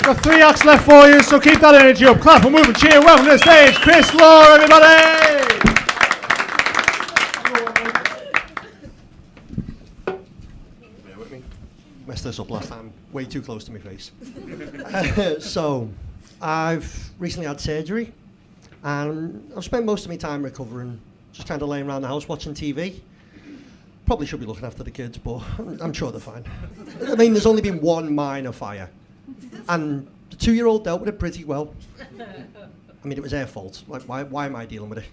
Got 3 acts left for you, so keep that energy up. Clap and move and cheer. Welcome to the stage, Chris Law, everybody! Bear with me. Messed this up last time. Way too close to my face. So, I've recently had surgery, and I've spent most of my time recovering, just kind of laying around the house watching TV. Probably should be looking after the kids, but I'm sure they're fine. I mean, there's only been one minor fire, and the 2-year-old dealt with it pretty well. I mean, it was their fault. Like, why am I dealing with it?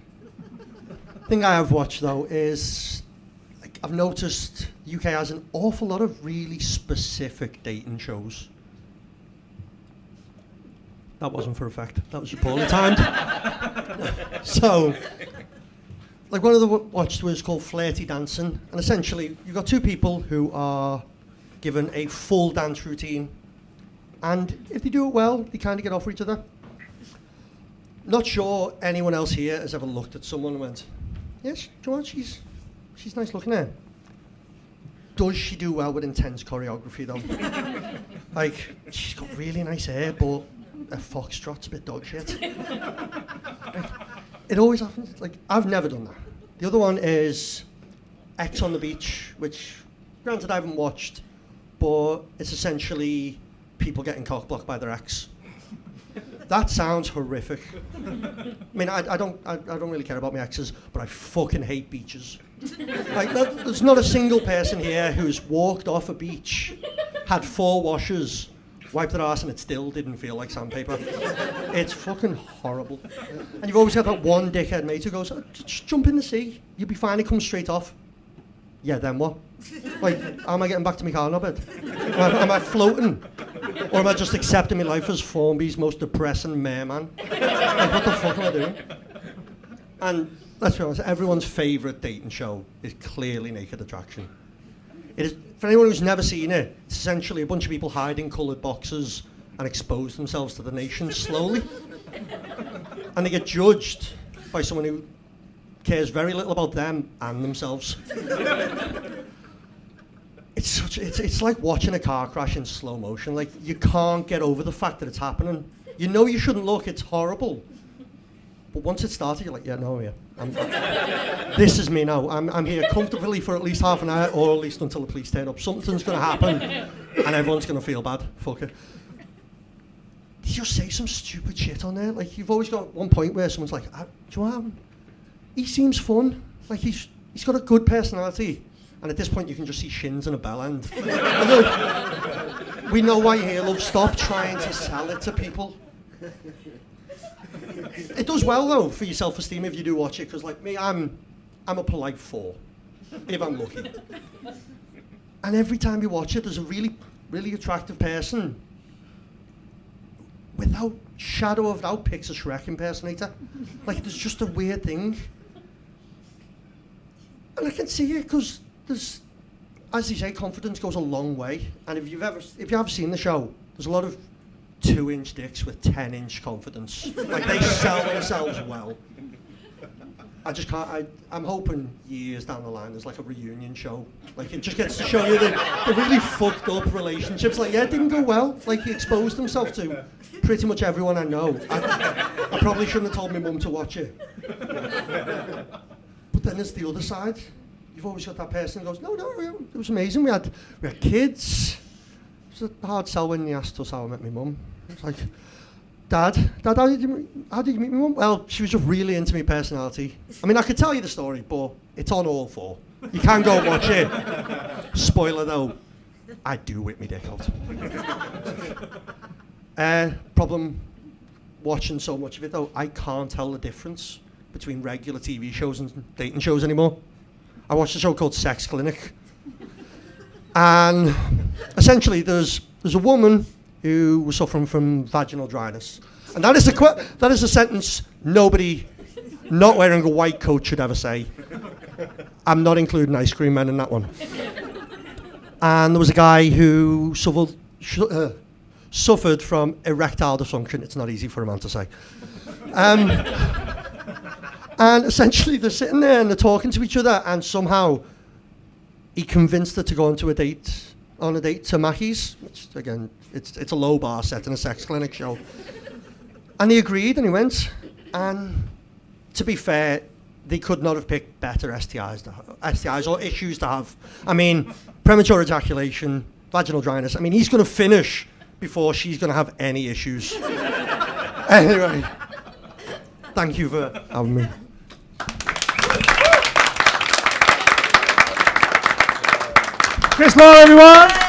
The thing I have watched, though, is like, I've noticed the UK has an awful lot of really specific dating shows. That wasn't for effect. That was poorly timed. So, like one of the watched was called Flirty Dancing, and essentially you've got 2 people who are given a full dance routine, and if they do it well, they kind of get off for each other. Not sure anyone else here has ever looked at someone and went, yes, Joanne, she's nice looking there. Does she do well with intense choreography though? Like, she's got really nice hair, but her foxtrot's a bit dog shit. Like, it always happens. Like, I've never done that. The other one is X on the Beach, which, granted, I haven't watched, but it's essentially people getting cock-blocked by their ex. That sounds horrific. I mean, I don't really care about my exes, but I fucking hate beaches. Like, there's not a single person here who's walked off a beach, had 4 washes, wiped their arse, and it still didn't feel like sandpaper. It's fucking horrible. And you've always got that one dickhead mate who goes, oh, just jump in the sea, you'll be fine, it comes straight off. Yeah, then what? Like, how am I getting back to my car knobhead? Am I floating? Or am I just accepting my life as Formby's most depressing merman? Like, what the fuck am I doing? And let's be honest, everyone's favourite dating show is clearly Naked Attraction. It is, for anyone who's never seen it, it's essentially a bunch of people hide in coloured boxes and expose themselves to the nation slowly. And they get judged by someone who cares very little about them and themselves. It's like watching a car crash in slow motion. Like, you can't get over the fact that it's happening. You know you shouldn't look, it's horrible. But once it started, you're like, yeah, no, yeah. This is me now. I'm here comfortably for at least half an hour, or at least until the police turn up. Something's going to happen, and everyone's going to feel bad. Fuck it. Did you say some stupid shit on there? Like, you've always got one point where someone's like, Joanne, he seems fun. Like, he's got a good personality. And at this point, you can just see shins and a bell end. We know why you're here, love. Stop trying to sell it to people. It does well, though, for your self-esteem if you do watch it, because, like me, I'm a polite 4, if I'm lucky. And every time you watch it, there's a really, really attractive person without shadow of doubt picks a Shrek impersonator. Like, there's just a weird thing. And I can see it, because there's, as you say, confidence goes a long way. And if you have seen the show, there's a lot of 2-inch dicks with 10-inch confidence. Like, they sell themselves well. I just can't, I'm hoping years down the line there's like a reunion show. Like, it just gets to show you the really fucked up relationships. Like, yeah, it didn't go well. Like, he exposed himself to pretty much everyone I know. I probably shouldn't have told my mum to watch it. But then there's the other side. You've always got that person who goes, no, it was amazing. We had kids. It was a hard sell when he asked us how I met my mum. It's like, Dad, how did you meet my mum? Well, she was just really into my personality. I mean, I could tell you the story, but it's on all 4. You can go watch it. Spoiler though, I do whip me dick out. Problem watching so much of it though, I can't tell the difference between regular TV shows and dating shows anymore. I watched a show called Sex Clinic. And essentially there's a woman who was suffering from vaginal dryness. And that is a sentence nobody not wearing a white coat should ever say. I'm not including ice cream men in that one. And there was a guy who suffered from erectile dysfunction. It's not easy for a man to say. And essentially they're sitting there and they're talking to each other, and somehow he convinced her to go on a date to Mackey's, which again, It's a low bar set in a sex clinic show. And he agreed, and he went. And to be fair, they could not have picked better STIs or issues to have. I mean, premature ejaculation, vaginal dryness. I mean, he's going to finish before she's going to have any issues. Anyway, thank you for having me. Chris Law, everyone.